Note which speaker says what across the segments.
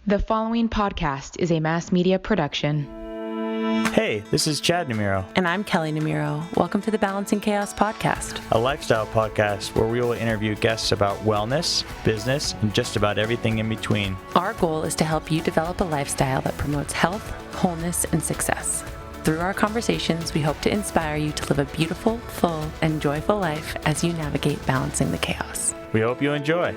Speaker 1: The following podcast is a mass media production.
Speaker 2: Hey, this is Chad Namiro.
Speaker 3: And I'm Kelley Namiro. Welcome to the Balancing Chaos podcast,
Speaker 2: A lifestyle podcast where we will interview guests about wellness, business, and just about everything in between.
Speaker 3: Our goal is to help you develop a lifestyle that promotes health, wholeness, and success. Through our conversations, we hope to inspire you to live a beautiful, full, and joyful life as you navigate balancing the chaos.
Speaker 2: We hope you enjoy.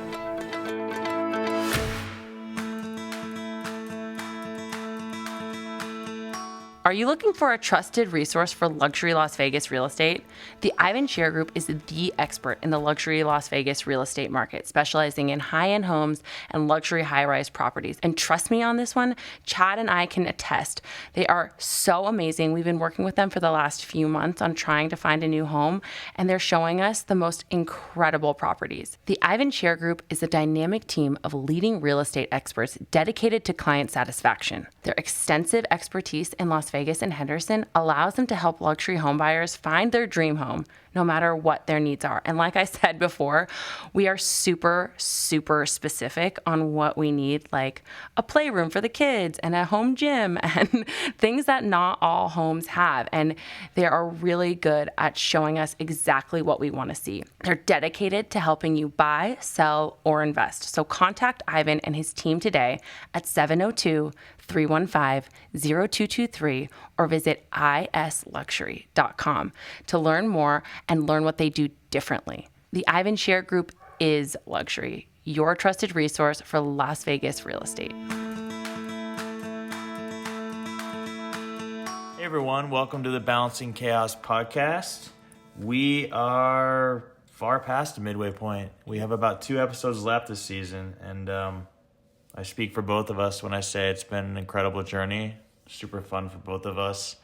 Speaker 3: Are you looking for a trusted resource for luxury Las Vegas real estate? The Ivan Share Group is the expert in the luxury Las Vegas real estate market, specializing in high-end homes and luxury high-rise properties. And trust me on this one, Chad and I can attest. They are so amazing. We've been working with them for the last few months on trying to find a new home, and they're showing us the most incredible properties. The Ivan Share Group is a dynamic team of leading real estate experts dedicated to client satisfaction. Their extensive expertise in Las Vegas and Henderson allows them to help luxury home buyers find their dream home, no matter what their needs are. And like I said before, we are super specific on what we need, like a playroom for the kids and a home gym and things that not all homes have. And they are really good at showing us exactly what we want to see. They're dedicated to helping you buy, sell, or invest. So contact Ivan and his team today at 702-315-0223 or visit isluxury.com to learn more and learn what they do differently. The Ivan Share Group is luxury, your trusted resource for Las Vegas real estate.
Speaker 2: Hey everyone, welcome to the Balancing Chaos podcast. We are far past the midway point. We have about 2 episodes left this season, and I speak for both of us when I say it's been an incredible journey, super fun for both of us.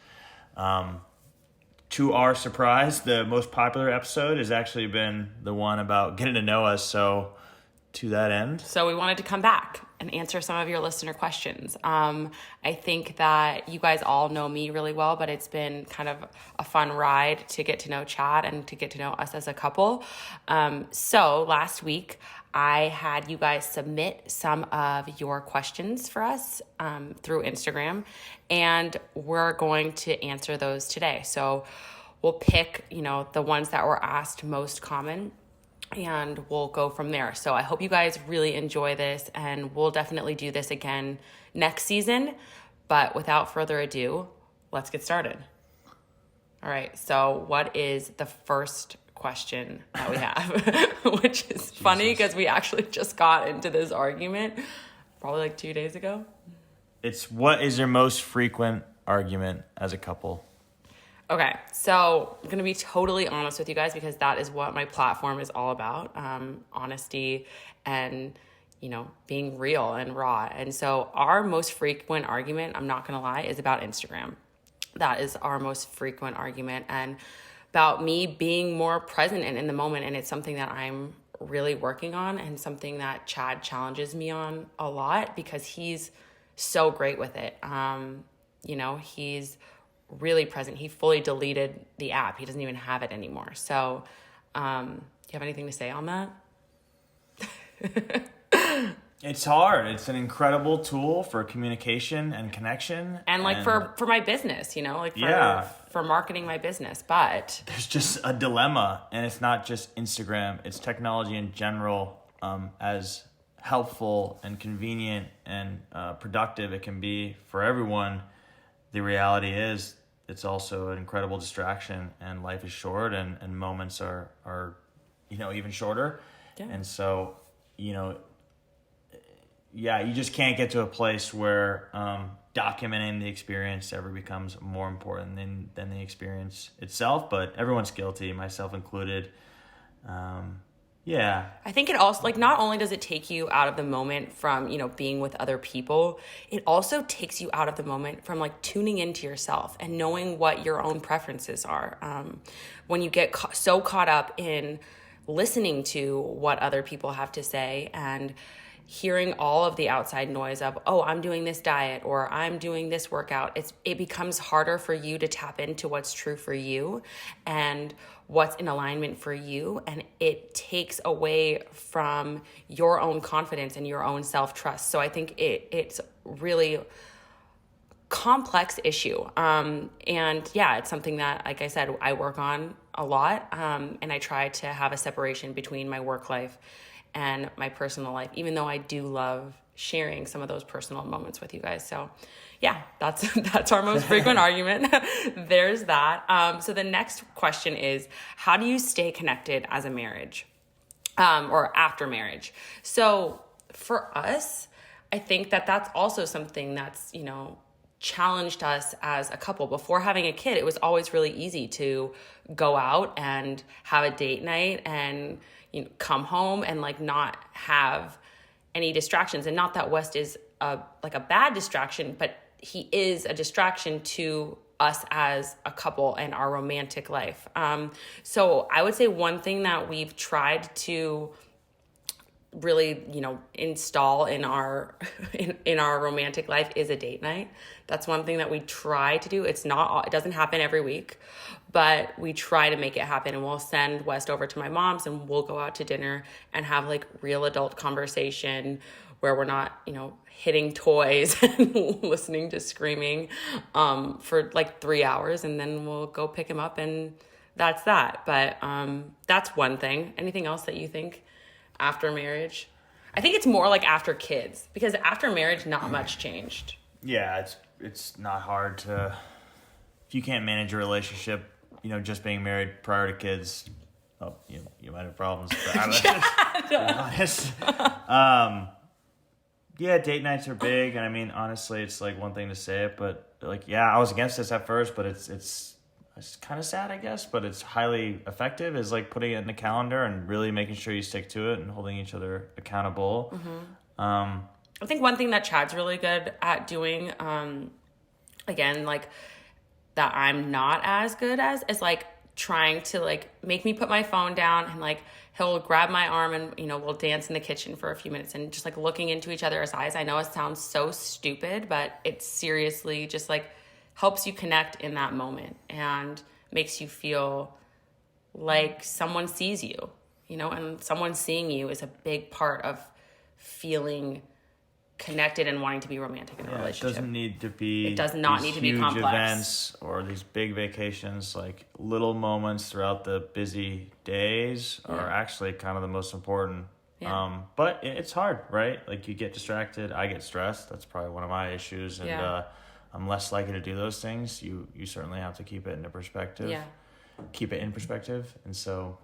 Speaker 2: To our surprise, the most popular episode has actually been the one about getting to know us, so to that end.
Speaker 3: So we wanted to come back and answer some of your listener questions. I think that you guys all know me really well, but it's been kind of a fun ride to get to know Chad and to get to know us as a couple. So last week, I had you guys submit some of your questions for us through Instagram, and we're going to answer those today. So we'll pick, the ones that were asked most common, and we'll go from there. So I hope you guys really enjoy this, and we'll definitely do this again next season. But without further ado, let's get started. All right, so what is the first question that we have? Which is funny because we actually just got into this argument probably like 2 days ago.
Speaker 2: It's what is your most frequent argument as a couple?
Speaker 3: Okay, so I'm going to be totally honest with you guys because that is what my platform is all about, honesty and, being real and raw. And so our most frequent argument, I'm not going to lie, is about Instagram. That is our most frequent argument, and about me being more present and in the moment. And it's something that I'm really working on, and something that Chad challenges me on a lot because he's so great with it. He's really present. He fully deleted the app. He doesn't even have it anymore. So, do you have anything to say on that?
Speaker 2: It's hard. It's an incredible tool for communication and connection.
Speaker 3: And for my business, for marketing my business. But
Speaker 2: there's just a dilemma, and it's not just Instagram. It's technology in general, as helpful and convenient and productive it can be for everyone. The reality is it's also an incredible distraction, and life is short, and moments are even shorter. Yeah. And so, you just can't get to a place where documenting the experience ever becomes more important than the experience itself. But everyone's guilty, myself included.
Speaker 3: I think it also, not only does it take you out of the moment from, being with other people, it also takes you out of the moment from tuning into yourself and knowing what your own preferences are. When you get so caught up in listening to what other people have to say and hearing all of the outside noise of, oh, I'm doing this diet or I'm doing this workout, it becomes harder for you to tap into what's true for you and what's in alignment for you. And it takes away from your own confidence and your own self-trust. So I think it's really complex issue. And yeah, it's something that, like I said, I work on a lot. And I try to have a separation between my work life and my personal life, even though I do love sharing some of those personal moments with you guys. So yeah, that's our most frequent argument. There's that. So the next question is, how do you stay connected as a marriage, or after marriage? So for us, I think that that's also something that's, challenged us as a couple. Before having a kid, it was always really easy to go out and have a date night and come home and like not have any distractions. And not that West is a bad distraction, but he is a distraction to us as a couple and our romantic life. So I would say one thing that we've tried to really, install in our in our romantic life is a date night. That's one thing that we try to do. It doesn't happen every week, but we try to make it happen. And we'll send West over to my mom's and we'll go out to dinner and have like real adult conversation where we're not, hitting toys and listening to screaming for like 3 hours, and then we'll go pick him up and that's that. But that's one thing. Anything else that you think after marriage? I think it's more like after kids, because after marriage, not much changed.
Speaker 2: Yeah, it's not hard to, if you can't manage a relationship, just being married prior to kids, you might have problems. But be honest. Yeah, date nights are big, and I mean, honestly, it's like one thing to say it, but like, yeah, I was against this at first, but it's kind of sad, I guess, but it's highly effective, is like putting it in the calendar and really making sure you stick to it and holding each other accountable. Mm-hmm.
Speaker 3: I think one thing that Chad's really good at doing, again, like that I'm not as good as, is like trying to like make me put my phone down, and like he'll grab my arm and, we'll dance in the kitchen for a few minutes and just like looking into each other's eyes. I know it sounds so stupid, but it seriously just like helps you connect in that moment and makes you feel like someone sees you, and someone seeing you is a big part of feeling connected and wanting to be romantic in a relationship.
Speaker 2: It
Speaker 3: does not need to be complex.
Speaker 2: Huge events or these big vacations. Like little moments throughout the busy days are actually kind of the most important. Yeah. But it's hard, right? Like you get distracted. I get stressed. That's probably one of my issues. And I'm less likely to do those things. You certainly have to keep it into perspective. Yeah. Keep it in perspective. And so,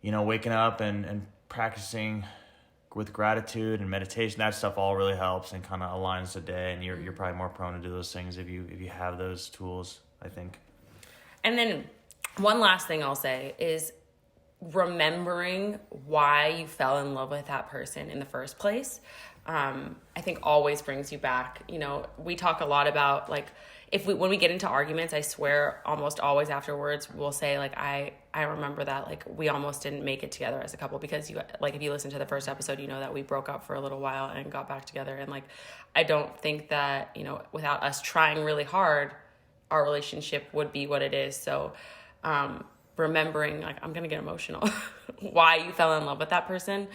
Speaker 2: waking up and practicing with gratitude and meditation, that stuff all really helps and kind of aligns the day. And you're probably more prone to do those things if you have those tools, I think. And
Speaker 3: then one last thing I'll say is remembering why you fell in love with that person in the first place. I think always brings you back. We talk a lot about like, when we get into arguments, I swear almost always afterwards we'll say like, I remember that like we almost didn't make it together as a couple, because if you listen to the first episode, that we broke up for a little while and got back together. And like, I don't think that, without us trying really hard, our relationship would be what it is. So, remembering, like, I'm going to get emotional, why you fell in love with that person,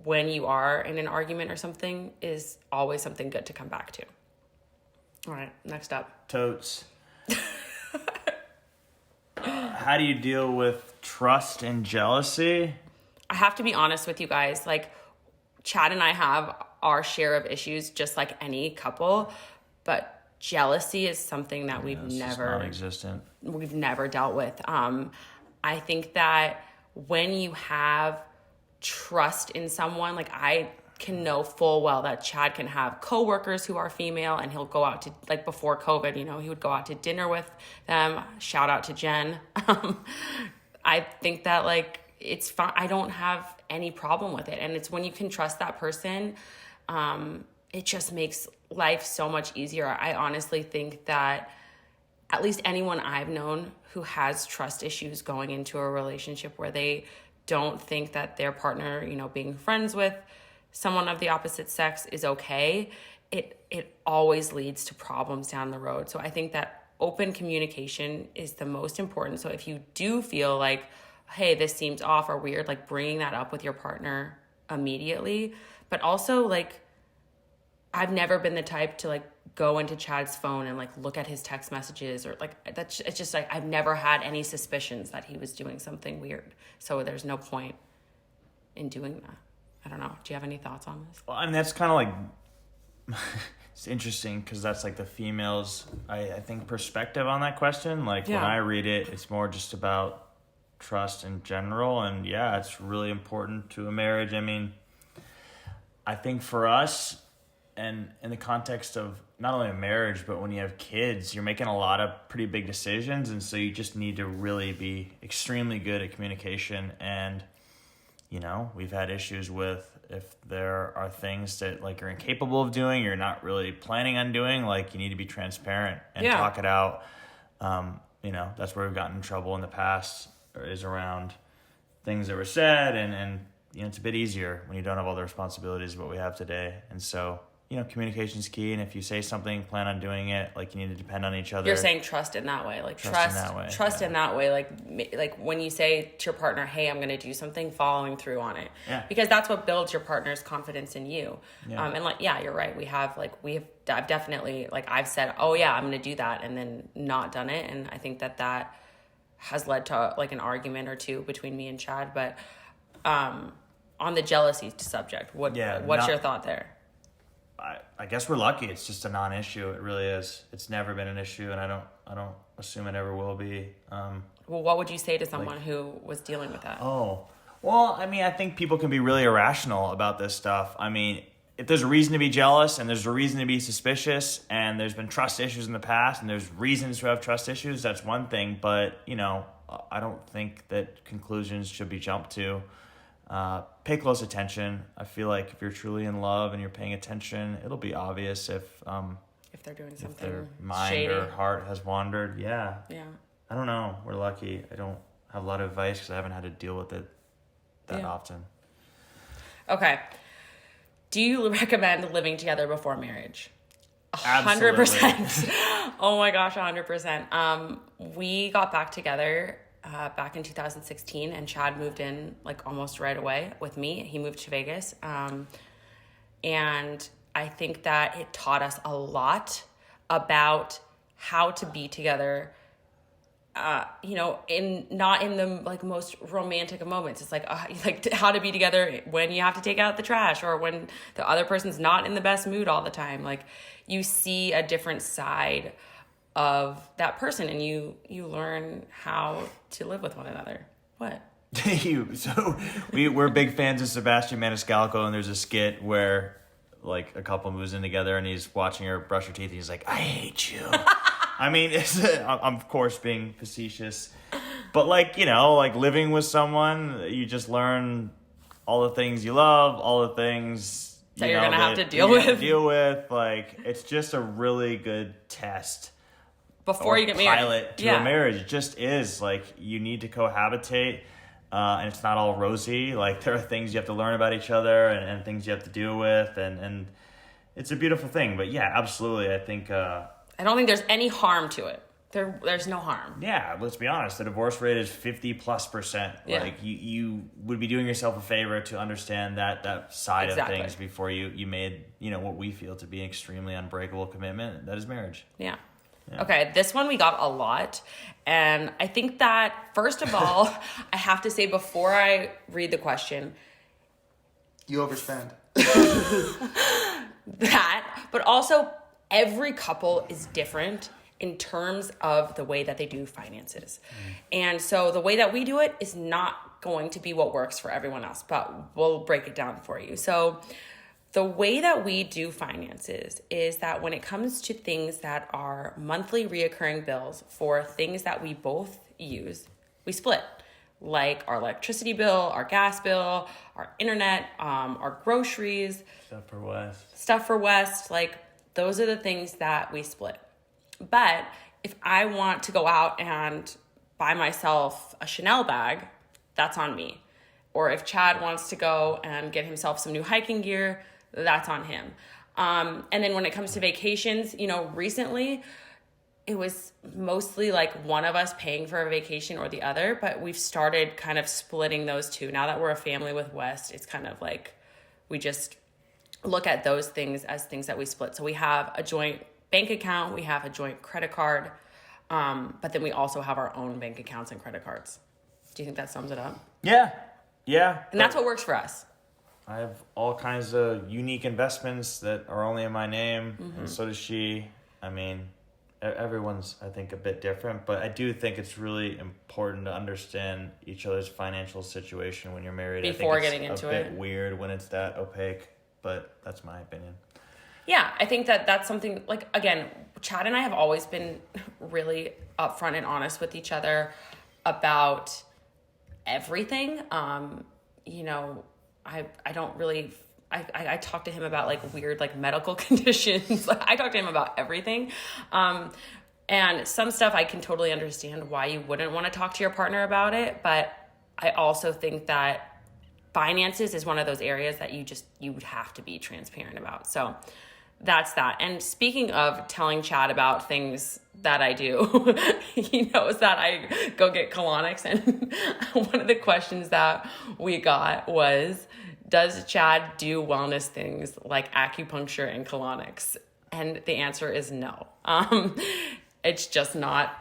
Speaker 3: when you are in an argument or something, is always something good to come back to. All right, next up.
Speaker 2: Totes. How do you deal with trust and jealousy?
Speaker 3: I have to be honest with you guys. Like, Chad and I have our share of issues, just like any couple, but jealousy is something that we've never dealt with. I think that when you have trust in someone, like I can know full well that Chad can have coworkers who are female, and he'll go out to, like before COVID, he would go out to dinner with them. Shout out to Jen. I think that like it's fine. I don't have any problem with it. And it's when you can trust that person, it just makes life so much easier. I honestly think that at least anyone I've known who has trust issues going into a relationship where they don't think that their partner, being friends with someone of the opposite sex is okay, it always leads to problems down the road. So I think that open communication is the most important. So if you do feel like, hey, this seems off or weird, like bringing that up with your partner immediately. But also, like, I've never been the type to like go into Chad's phone and like look at his text messages or like it's just like I've never had any suspicions that he was doing something weird. So there's no point in doing that. I don't know. Do you have any thoughts on this?
Speaker 2: Well, I mean, that's kind of like, it's interesting because that's like the female's, I think, perspective on that question. Like when I read it, it's more just about trust in general. And yeah, it's really important to a marriage. I mean, I think for us, and in the context of not only a marriage, but when you have kids, you're making a lot of pretty big decisions. And so you just need to really be extremely good at communication. And, we've had issues with if there are things that like you're incapable of doing, you're not really planning on doing, like you need to be transparent and talk it out. That's where we've gotten in trouble in the past is around things that were said. And it's a bit easier when you don't have all the responsibilities of what we have today. And so, communication is key. And if you say something, plan on doing it. Like you need to depend on each other.
Speaker 3: You're saying trust in that way, like trust in that way. Like when you say to your partner, hey, I'm going to do something, following through on it.
Speaker 2: Yeah.
Speaker 3: Because that's what builds your partner's confidence in you.
Speaker 2: Yeah.
Speaker 3: And like, yeah, you're right. I've definitely, like I've said, oh yeah, I'm going to do that. And then not done it. And I think that has led to like an argument or two between me and Chad. But on the jealousy subject, what's your thought there?
Speaker 2: I guess we're lucky. It's just a non-issue. It really is. It's never been an issue, and I don't assume it ever will be.
Speaker 3: Well, what would you say to someone who was dealing with that?
Speaker 2: Oh, well, I mean, I think people can be really irrational about this stuff. I mean, if there's a reason to be jealous and there's a reason to be suspicious and there's been trust issues in the past and there's reasons to have trust issues, that's one thing. But, I don't think that conclusions should be jumped to. Pay close attention. I feel like if you're truly in love and you're paying attention, it'll be obvious if
Speaker 3: they're doing something,
Speaker 2: if their mind
Speaker 3: shady
Speaker 2: or heart has wandered. Yeah. I don't know. We're lucky. I don't have a lot of advice because I haven't had to deal with it that often.
Speaker 3: Okay. Do you recommend living together before marriage?
Speaker 2: 100%.
Speaker 3: Oh my gosh, 100%. We got back together back in 2016, and Chad moved in like almost right away with me. He moved to Vegas. And I think that it taught us a lot about how to be together, not in the like most romantic of moments. It's like how to be together when you have to take out the trash or when the other person's not in the best mood all the time. Like you see a different side of that person and you learn how to live with one another. What?
Speaker 2: So we're big fans of Sebastian Maniscalco, and there's a skit where like a couple moves in together and he's watching her brush her teeth and he's like, I hate you. I mean, I'm of course being facetious, but like living with someone, you just learn all the things you love, all the things
Speaker 3: that you're gonna have to deal with.
Speaker 2: Like it's just a really good test
Speaker 3: before you get married.
Speaker 2: Pilot to a marriage. It just is like you need to cohabitate, and it's not all rosy. Like there are things you have to learn about each other and things you have to deal with, and it's a beautiful thing. But yeah, absolutely, I think.
Speaker 3: I don't think there's any harm to it. There's no harm.
Speaker 2: Yeah, let's be honest. The divorce rate is 50+%.
Speaker 3: Yeah.
Speaker 2: Like you would be doing yourself a favor to understand that side of things before you made what we feel to be an extremely unbreakable commitment. That is marriage.
Speaker 3: Yeah. Okay, this one we got a lot. And I think that, first of all, I have to say before I read the question.
Speaker 4: You overspend.
Speaker 3: That, but also every couple is different in terms of the way that they do finances. And so the way that we do it is not going to be what works for everyone else, but we'll break it down for you. So the way that we do finances is that when it comes to things that are monthly reoccurring bills for things that we both use, we split. Like our electricity bill, our gas bill, our internet, our groceries. Stuff for West. Like those are the things that we split. But if I want to go out and buy myself a Chanel bag, that's on me. or if Chad wants to go and get himself some new hiking gear, that's on him. And then when it comes to vacations, recently it was mostly like one of us paying for a vacation or the other, but we've started kind of splitting those two. Now that we're a family with West, it's kind of like we just look at those things as things that we split. So we have a joint bank account, we have a joint credit card, but then we also have our own bank accounts and credit cards. Do you think that sums it up?
Speaker 2: Yeah.
Speaker 3: And that's what works for us.
Speaker 2: I have all kinds of unique investments that are only in my name, and so does she. I mean, everyone's, I think, a bit different, but I do think it's really important to understand each other's financial situation when you're married.
Speaker 3: Before
Speaker 2: I think
Speaker 3: getting
Speaker 2: it's
Speaker 3: into
Speaker 2: a
Speaker 3: it.
Speaker 2: bit weird when it's that opaque, but that's my opinion.
Speaker 3: Yeah, I think that's something, like, again, Chad and I have always been really upfront and honest with each other about everything. I don't really, I talk to him about like weird, like medical conditions. I talk to him about everything. And some stuff I can totally understand why you wouldn't want to talk to your partner about it. But I also think that finances is one of those areas that you would have to be transparent about. So that's that. And speaking of telling Chad about things that I do, he knows that I go get colonics. And one of the questions that we got was, does Chad do wellness things like acupuncture and colonics? And the answer is no. It's just not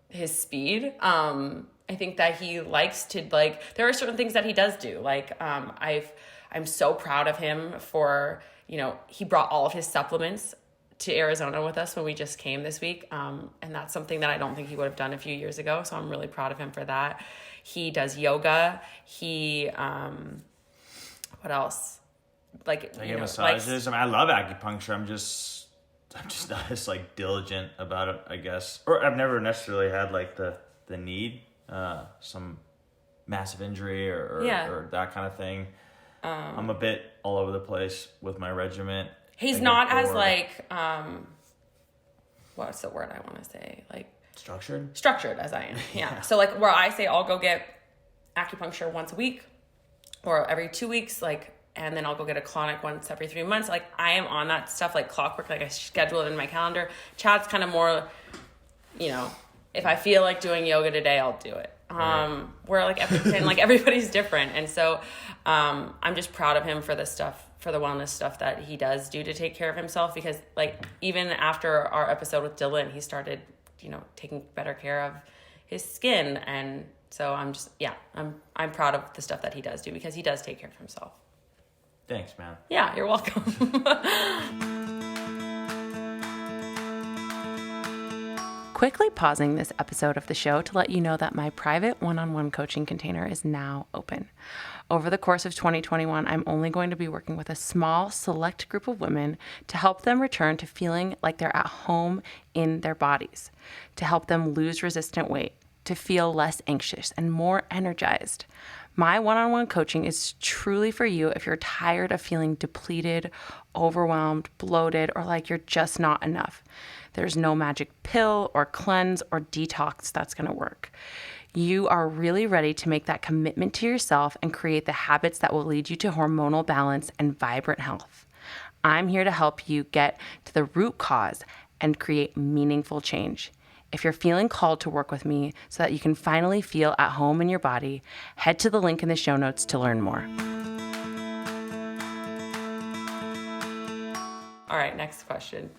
Speaker 3: his speed. I think that he likes to, like, there are certain things that he does do. Like, I'm so proud of him for, he brought all of his supplements to Arizona with us when we just came this week. And that's something that I don't think he would have done a few years ago. So I'm really proud of him for that. He does yoga. He, what else? Like,
Speaker 2: I get massages. I love acupuncture. I'm just not as like diligent about it, I guess. Or I've never necessarily had like the need, some massive injury or that kind of thing. I'm a bit all over the place with my regimen.
Speaker 3: He's not as like, what's the word I want to say? Like structured as I am. Yeah. So like where I say I'll go get acupuncture once a week or every 2 weeks, like, and then I'll go get a colonic once every 3 months. Like, I am on that stuff like clockwork. Like, I schedule it in my calendar. Chad's kind of more, if I feel like doing yoga today, I'll do it. Where like everybody's different. And so, I'm just proud of him for the wellness stuff that he does do to take care of himself, because like, even after our episode with Dylan, he started, taking better care of his skin. And so I'm proud of the stuff that he does do, because he does take care of himself.
Speaker 2: Thanks, man.
Speaker 3: Yeah, you're welcome. Quickly pausing this episode of the show to let you know that my private one-on-one coaching container is now open. Over the course of 2021, I'm only going to be working with a small, select group of women to help them return to feeling like they're at home in their bodies, to help them lose resistant weight, to feel less anxious and more energized. My one-on-one coaching is truly for you if you're tired of feeling depleted, overwhelmed, bloated, or like you're just not enough. There's no magic pill or cleanse or detox that's going to work. You are really ready to make that commitment to yourself and create the habits that will lead you to hormonal balance and vibrant health. I'm here to help you get to the root cause and create meaningful change. If you're feeling called to work with me so that you can finally feel at home in your body, head to the link in the show notes to learn more. All right, next question.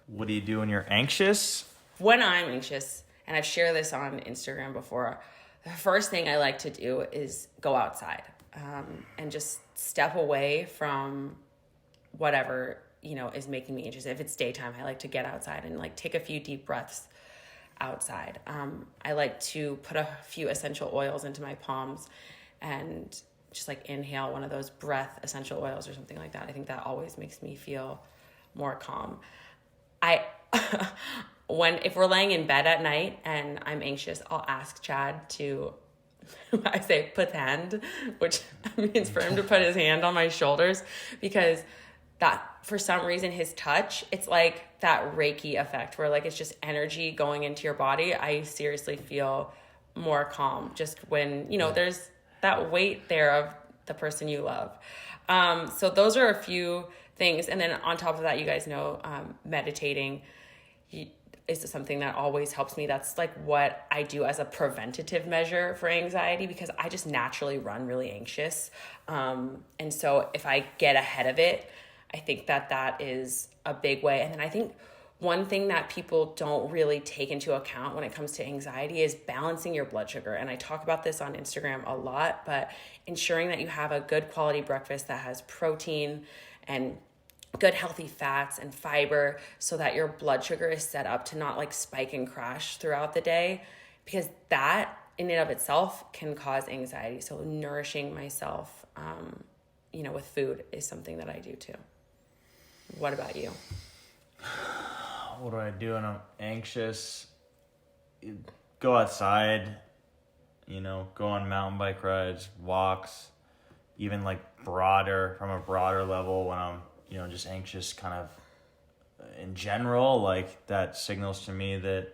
Speaker 2: What do you do when you're anxious?
Speaker 3: When I'm anxious, and I've shared this on Instagram before, the first thing I like to do is go outside and just step away from whatever, is making me anxious. If it's daytime, I like to get outside and like take a few deep breaths outside. I like to put a few essential oils into my palms and just like inhale one of those breath essential oils or something like that. I think that always makes me feel more calm. If we're laying in bed at night and I'm anxious, I'll ask Chad to, I say put hand, which means for him to put his hand on my shoulders, because that, for some reason, his touch, it's like that Reiki effect where like it's just energy going into your body. I seriously feel more calm just when, there's that weight there of the person you love. So those are a few things. And then on top of that, you guys know, meditating is something that always helps me. That's like what I do as a preventative measure for anxiety, because I just naturally run really anxious. And so if I get ahead of it, I think that is a big way. And then I think one thing that people don't really take into account when it comes to anxiety is balancing your blood sugar. And I talk about this on Instagram a lot, but ensuring that you have a good quality breakfast that has protein and good healthy fats and fiber, so that your blood sugar is set up to not like spike and crash throughout the day, because that in and of itself can cause anxiety. So nourishing myself, with food is something that I do too. What about you?
Speaker 2: What do I do when I'm anxious? Go outside, go on mountain bike rides, walks, even like from a broader level when I'm, just anxious kind of in general, like that signals to me that,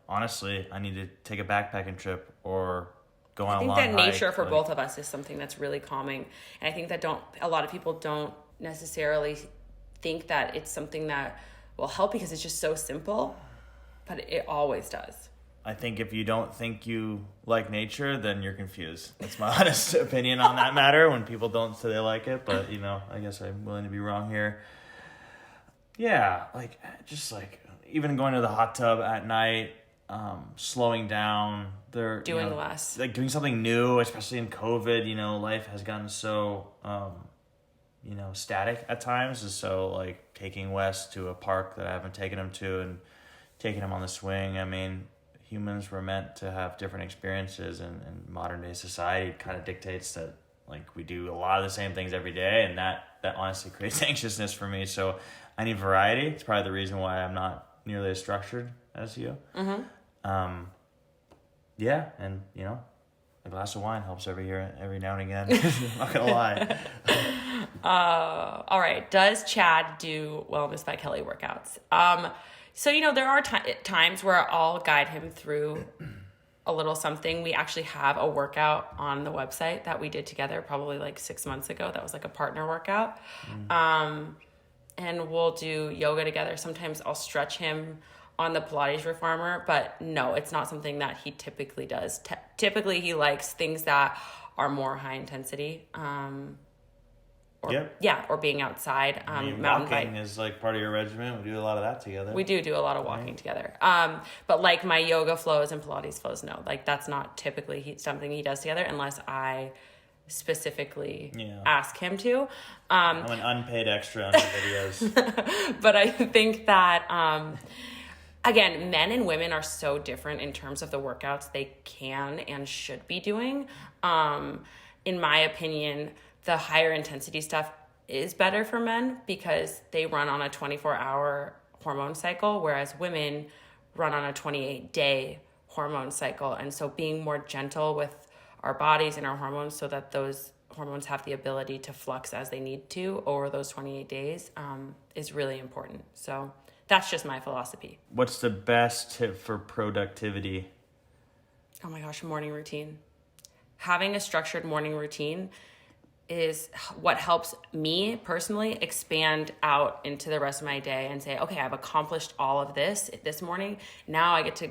Speaker 2: honestly, I need to take a backpacking trip or go on a long hike. I think that
Speaker 3: nature for both of us is something that's really calming. And I think that a lot of people don't necessarily think that it's something that will help because it's just so simple, but it always does.
Speaker 2: I think if you don't think you like nature, then you're confused. That's my honest opinion on that matter, when people don't say they like it. But, I guess I'm willing to be wrong here. Yeah, even going to the hot tub at night, slowing down.
Speaker 3: Doing less.
Speaker 2: Like doing something new, especially in COVID, life has gotten so, static at times. And so, like, taking Wes to a park that I haven't taken him to and taking him on the swing. I mean, humans were meant to have different experiences, and modern day society kind of dictates that, like, we do a lot of the same things every day, and that honestly creates anxiousness for me. So I need variety. It's probably the reason why I'm not nearly as structured as you. Mm-hmm. Yeah, and a glass of wine helps every now and again. I'm not gonna lie.
Speaker 3: All right. Does Chad do Wellness by Kelley workouts? So, there are times where I'll guide him through a little something. We actually have a workout on the website that we did together probably like 6 months ago. That was like a partner workout. And we'll do yoga together. Sometimes I'll stretch him on the Pilates reformer, but no, it's not something that he typically does. Typically, he likes things that are more high intensity. Or being outside. Mountain
Speaker 2: walking
Speaker 3: bike
Speaker 2: is like part of your regimen. We do a lot of that together.
Speaker 3: We do a lot of walking together. But like my yoga flows and Pilates flows, no, like that's not typically something he does together unless I specifically ask him to.
Speaker 2: I'm an unpaid extra on the videos.
Speaker 3: But I think that, again, men and women are so different in terms of the workouts they can and should be doing. In my opinion, the higher intensity stuff is better for men because they run on a 24-hour hormone cycle, whereas women run on a 28-day hormone cycle. And so being more gentle with our bodies and our hormones so that those hormones have the ability to flux as they need to over those 28 days is really important. So that's just my philosophy.
Speaker 2: What's the best tip for productivity?
Speaker 3: Oh my gosh, morning routine. Having a structured morning routine is what helps me personally expand out into the rest of my day and say, okay, I've accomplished all of this morning. Now I get to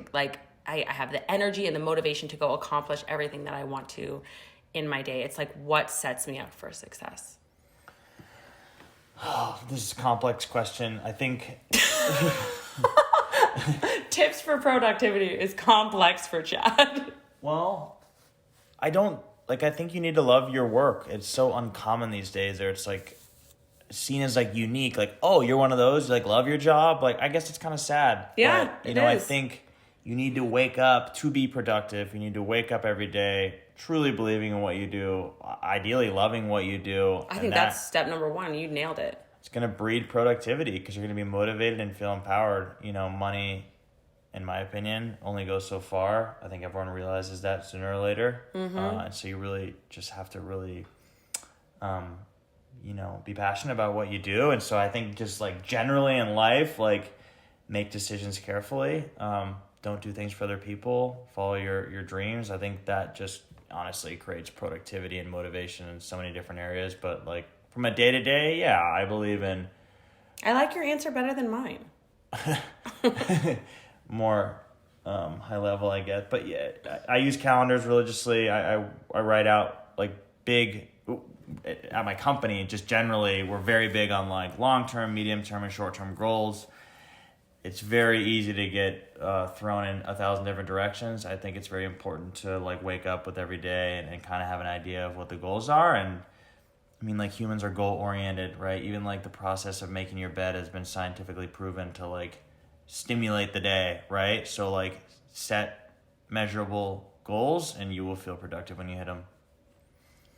Speaker 3: I have the energy and the motivation to go accomplish everything that I want to in my day. It's like what sets me up for success.
Speaker 2: Oh, this is a complex question. I think
Speaker 3: tips for productivity is complex for Chad.
Speaker 2: Well, I think you need to love your work. It's so uncommon these days, or it's like seen as like unique. Like, oh, you're one of those, like, love your job. Like, I guess it's kind of sad.
Speaker 3: Yeah,
Speaker 2: but, it is. I think you need to wake up to be productive. You need to wake up every day truly believing in what you do, ideally loving what you do.
Speaker 3: I think that's step number one. You nailed it.
Speaker 2: It's going to breed productivity because you're going to be motivated and feel empowered. Money, in my opinion, only goes so far. I think everyone realizes that sooner or later. Mm-hmm. And so you really just have to really, be passionate about what you do. And so I think just like generally in life, like make decisions carefully. Don't do things for other people. Follow your dreams. I think that just honestly creates productivity and motivation in so many different areas. But like from a day-to-day, yeah, I believe in
Speaker 3: I like your answer better than mine.
Speaker 2: more high level, I guess. But yeah, I use calendars religiously. I write out like big at my company. Just generally, we're very big on like long-term, medium-term, and short-term goals. It's very easy to get thrown in 1,000 different directions. I think it's very important to like wake up with every day and kind of have an idea of what the goals are. And I mean, like humans are goal oriented, right? Even like the process of making your bed has been scientifically proven to like stimulate the day, right? So like set measurable goals and you will feel productive when you hit them.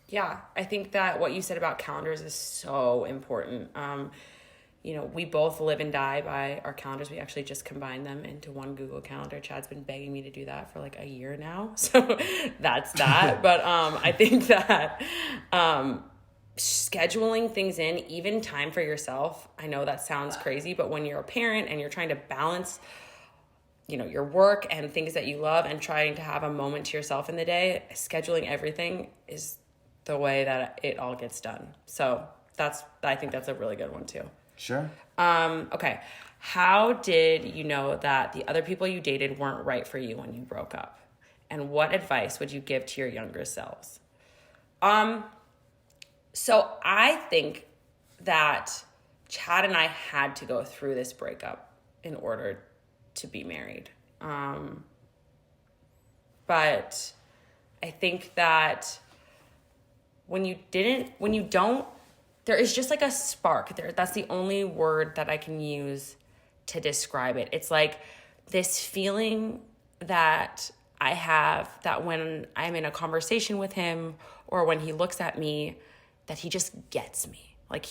Speaker 3: Yeah, I think that what you said about calendars is so important. We both live and die by our calendars. We actually just combined them into one Google Calendar. Chad's been begging me to do that for like a year now. So that's that. But I think that scheduling things in, even time for yourself, I know that sounds crazy, but when you're a parent and you're trying to balance, your work and things that you love and trying to have a moment to yourself in the day, scheduling everything is the way that it all gets done. So I think that's a really good one too.
Speaker 2: Sure.
Speaker 3: Okay. How did you know that the other people you dated weren't right for you when you broke up? And what advice would you give to your younger selves? So I think that Chad and I had to go through this breakup in order to be married. But I think that when you don't, there is just like a spark there. That's the only word that I can use to describe it. It's like this feeling that I have that when I'm in a conversation with him or when he looks at me, that he just gets me. Like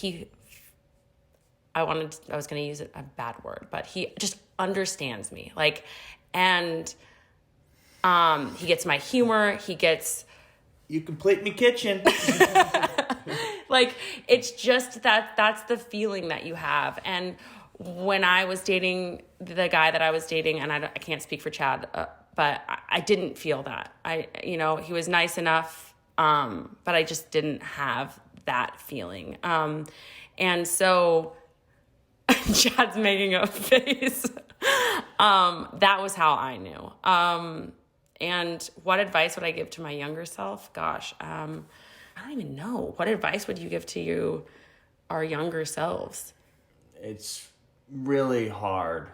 Speaker 3: I was going to use a bad word, but he just understands me. Like, and he gets my humor.
Speaker 2: You complete me kitchen.
Speaker 3: Like, it's just that's the feeling that you have. And when I was dating the guy that I was dating, and I can't speak for Chad, but I didn't feel that. He was nice enough, but I just didn't have that feeling. And so Chad's making a face. That was how I knew. And what advice would I give to my younger self? Gosh, I don't even know. What advice would you give to our younger selves?
Speaker 2: It's really hard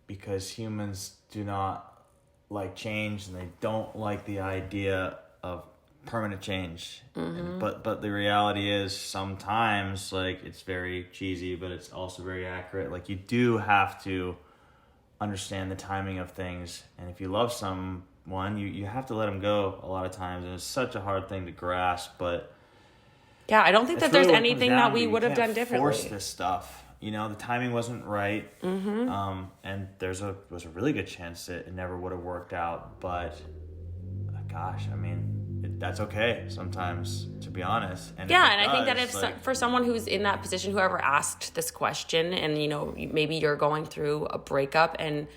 Speaker 2: because humans do not like change and they don't like the idea of permanent change. Mm-hmm. But the reality is sometimes like it's very cheesy, but it's also very accurate. Like you do have to understand the timing of things, and if you love someone, you have to let them go a lot of times, and it's such a hard thing to grasp. But
Speaker 3: yeah, I don't think that there's anything that we would have done differently.
Speaker 2: Force this stuff. The timing wasn't right. Mm-hmm. And was a really good chance that it never would have worked out. But gosh, I mean, that's okay sometimes, to be honest. And
Speaker 3: yeah, and I think that for someone who's in that position, whoever asked this question, and maybe you're going through a breakup, and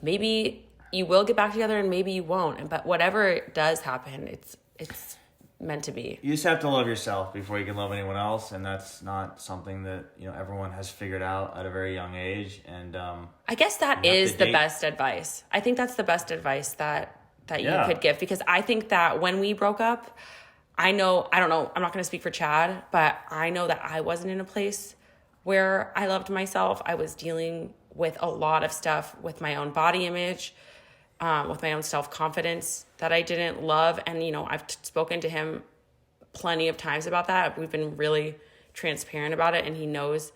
Speaker 3: maybe you will get back together, and maybe you won't. But whatever does happen, it's meant to be.
Speaker 2: You just have to love yourself before you can love anyone else, and that's not something that everyone has figured out at a very young age. And
Speaker 3: I guess that is the best advice. I think that's the best advice that you could give, because I think that when we broke up, I don't know, I'm not going to speak for Chad, but I know that I wasn't in a place where I loved myself. I was dealing with a lot of stuff with my own body image, with my own self-confidence that I didn't love. And, I've spoken to him plenty of times about that. We've been really transparent about it, and he knows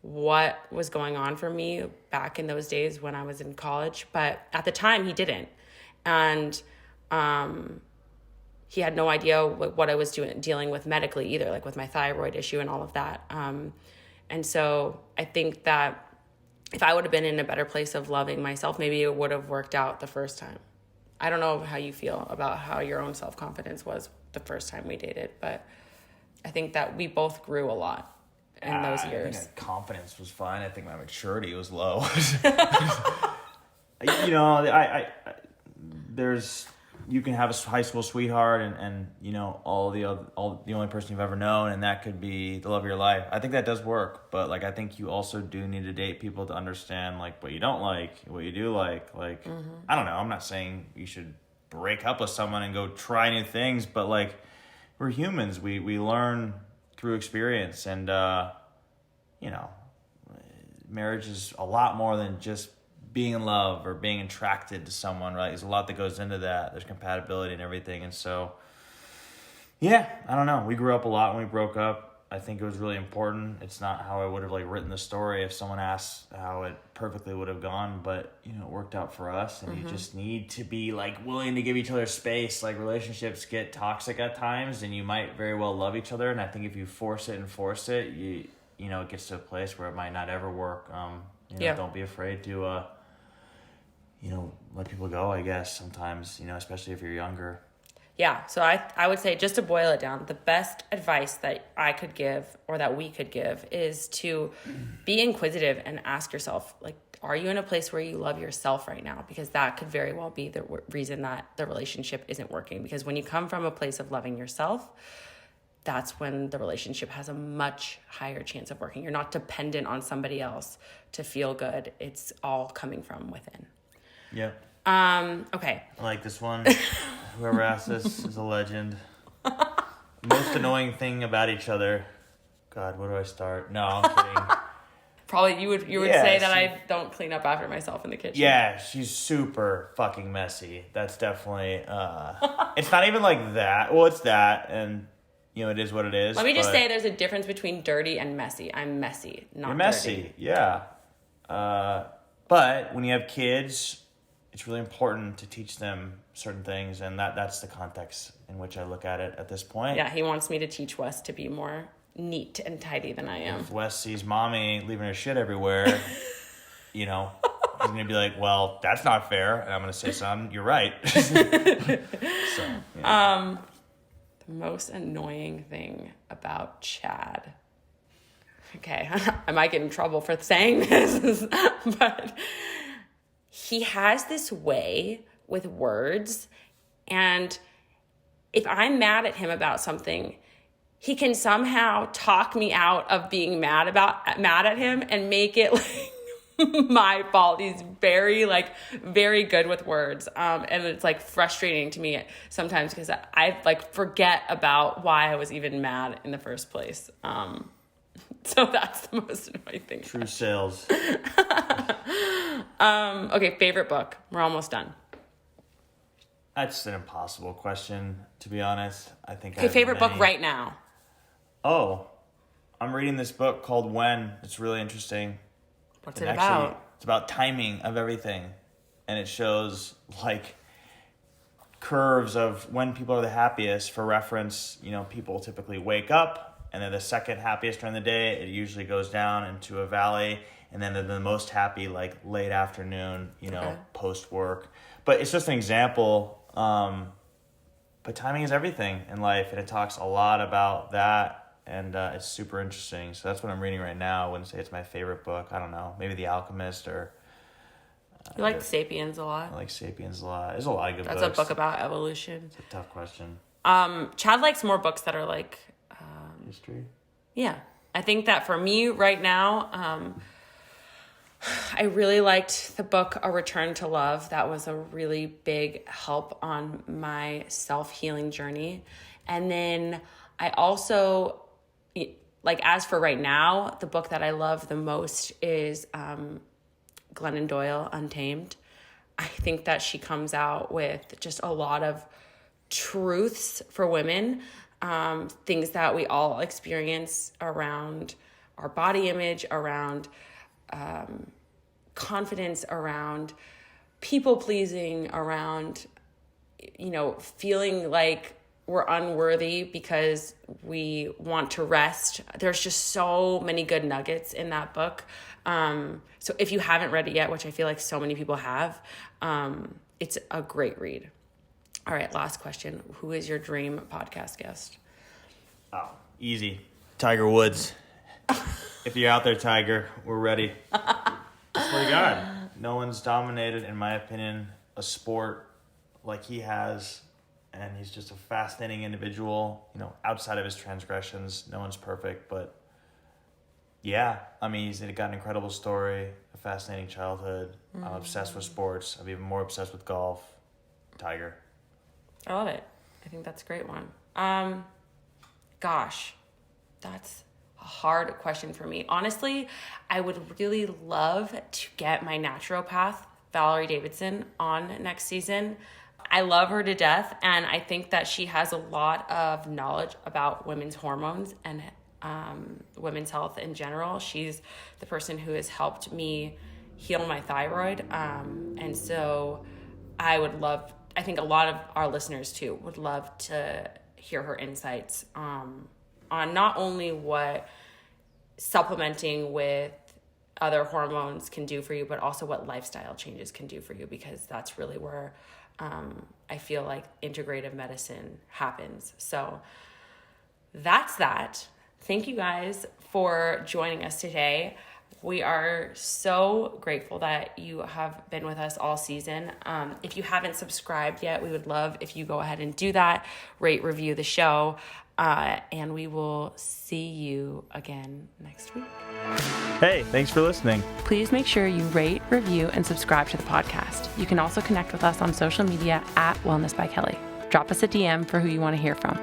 Speaker 3: what was going on for me back in those days when I was in college. But at the time, he didn't. And he had no idea what I was dealing with medically either, like with my thyroid issue and all of that. And so I think that if I would have been in a better place of loving myself, maybe it would have worked out the first time. I don't know how you feel about how your own self-confidence was the first time we dated, but I think that we both grew a lot in those years.
Speaker 2: I think my confidence was fine. I think my maturity was low. There's you can have a high school sweetheart and you know, all the only person you've ever known, and that could be the love of your life. I think that does work, but like, I think you also do need to date people to understand like what you don't like, what you do like. Like, I don't know. I'm not saying you should break up with someone and go try new things, but like, we're humans. We learn through experience, and you know, marriage is a lot more than just being in love or being attracted to someone, right? There's a lot that goes into that. There's compatibility and everything. And so, yeah, I don't know. We grew up a lot when we broke up. I think it was really important. It's not how I would have like written the story if someone asked how it perfectly would have gone, but you know, it worked out for us. And you just need to be like willing to give each other space. Like, relationships get toxic at times, and you might very well love each other. And I think if you force it, you know, it gets to a place where it might not ever work. You know, don't be afraid to you know, let people go, I guess, sometimes, you know, especially if you're younger.
Speaker 3: Yeah, so I would say, just to boil it down, the best advice that I could give, or that we could give, is to be inquisitive and ask yourself, like, are you in a place where you love yourself right now? Because that could very well be the reason that the relationship isn't working. Because when you come from a place of loving yourself, that's when the relationship has a much higher chance of working. You're not dependent on somebody else to feel good. It's all coming from within.
Speaker 2: Yep.
Speaker 3: Okay.
Speaker 2: I like this one. Whoever asked this is a legend. Most annoying thing about each other. God, where do I start? No, I'm kidding.
Speaker 3: Probably you would say that I don't clean up after myself in the kitchen.
Speaker 2: Yeah, she's super fucking messy. That's definitely it's not even like that. Well, it's that, and you know, it is what it is.
Speaker 3: Let me just say there's a difference between dirty and messy. I'm messy, not
Speaker 2: You're messy,
Speaker 3: dirty.
Speaker 2: Yeah. But when you have kids, it's really important to teach them certain things, and that's the context in which I look at it at this point.
Speaker 3: Yeah, he wants me to teach Wes to be more neat and tidy than I am.
Speaker 2: If Wes sees mommy leaving her shit everywhere, you know, he's going to be like, well, that's not fair. And I'm going to say, son, you're right. So, yeah.
Speaker 3: The most annoying thing about Chad. Okay, I might get in trouble for saying this, but he has this way with words, and if I'm mad at him about something, he can somehow talk me out of being mad at him and make it like my fault. He's very good with words, and it's like frustrating to me sometimes because I like forget about why I was even mad in the first place. So that's the most annoying thing.
Speaker 2: True sales.
Speaker 3: Okay, favorite book. We're almost done.
Speaker 2: That's an impossible question, to be honest. I think.
Speaker 3: Okay, favorite book right now.
Speaker 2: Oh, I'm reading this book called When. It's really interesting.
Speaker 3: What's it about?
Speaker 2: It's about timing of everything. And it shows like curves of when people are the happiest. For reference, you know, people typically wake up, and they're the second happiest during the day. It usually goes down into a valley, and then they're the most happy like late afternoon, you know, post work. But it's just an example. But timing is everything in life, and it talks a lot about that. And it's super interesting. So that's what I'm reading right now. I wouldn't say it's my favorite book. I don't know. Maybe The Alchemist or...
Speaker 3: You like Sapiens a lot?
Speaker 2: I like Sapiens a lot. There's a lot of good books.
Speaker 3: That's a book about evolution.
Speaker 2: It's a tough question.
Speaker 3: Chad likes more books that are like...
Speaker 2: history?
Speaker 3: Yeah. I think that for me right now, I really liked the book A Return to Love. That was a really big help on my self-healing journey. And then I also... Like, as for right now, the book that I love the most is Glennon Doyle, Untamed. I think that she comes out with just a lot of truths for women, things that we all experience around our body image, around confidence, around people-pleasing, around, you know, feeling like we're unworthy because we want to rest. There's just so many good nuggets in that book. So if you haven't read it yet, which I feel like so many people have, it's a great read. All right, last question. Who is your dream podcast guest?
Speaker 2: Oh, easy. Tiger Woods. If you're out there, Tiger, we're ready. I swear to God, no one's dominated, in my opinion, a sport like he has, and he's just a fascinating individual, you know, outside of his transgressions. No one's perfect, but yeah, I mean, he's got an incredible story, a fascinating childhood. I'm obsessed with sports. I'm even more obsessed with golf. Tiger.
Speaker 3: I love it. I think that's a great one. Gosh, that's a hard question for me. Honestly, I would really love to get my naturopath, Valerie Davidson, on next season. I love her to death, and I think that she has a lot of knowledge about women's hormones and women's health in general. She's the person who has helped me heal my thyroid. And so I think a lot of our listeners too would love to hear her insights on not only what supplementing with other hormones can do for you, but also what lifestyle changes can do for you, because that's really where I feel like integrative medicine happens. So that's that. Thank you guys for joining us today. We are so grateful that you have been with us all season. If you haven't subscribed yet, we would love if you go ahead and do that, rate, review the show, and we will see you again next week.
Speaker 2: Hey, thanks for listening.
Speaker 3: Please make sure you rate, review, and subscribe to the podcast. You can also connect with us on social media at Wellness by Kelley. Drop us a DM for who you want to hear from.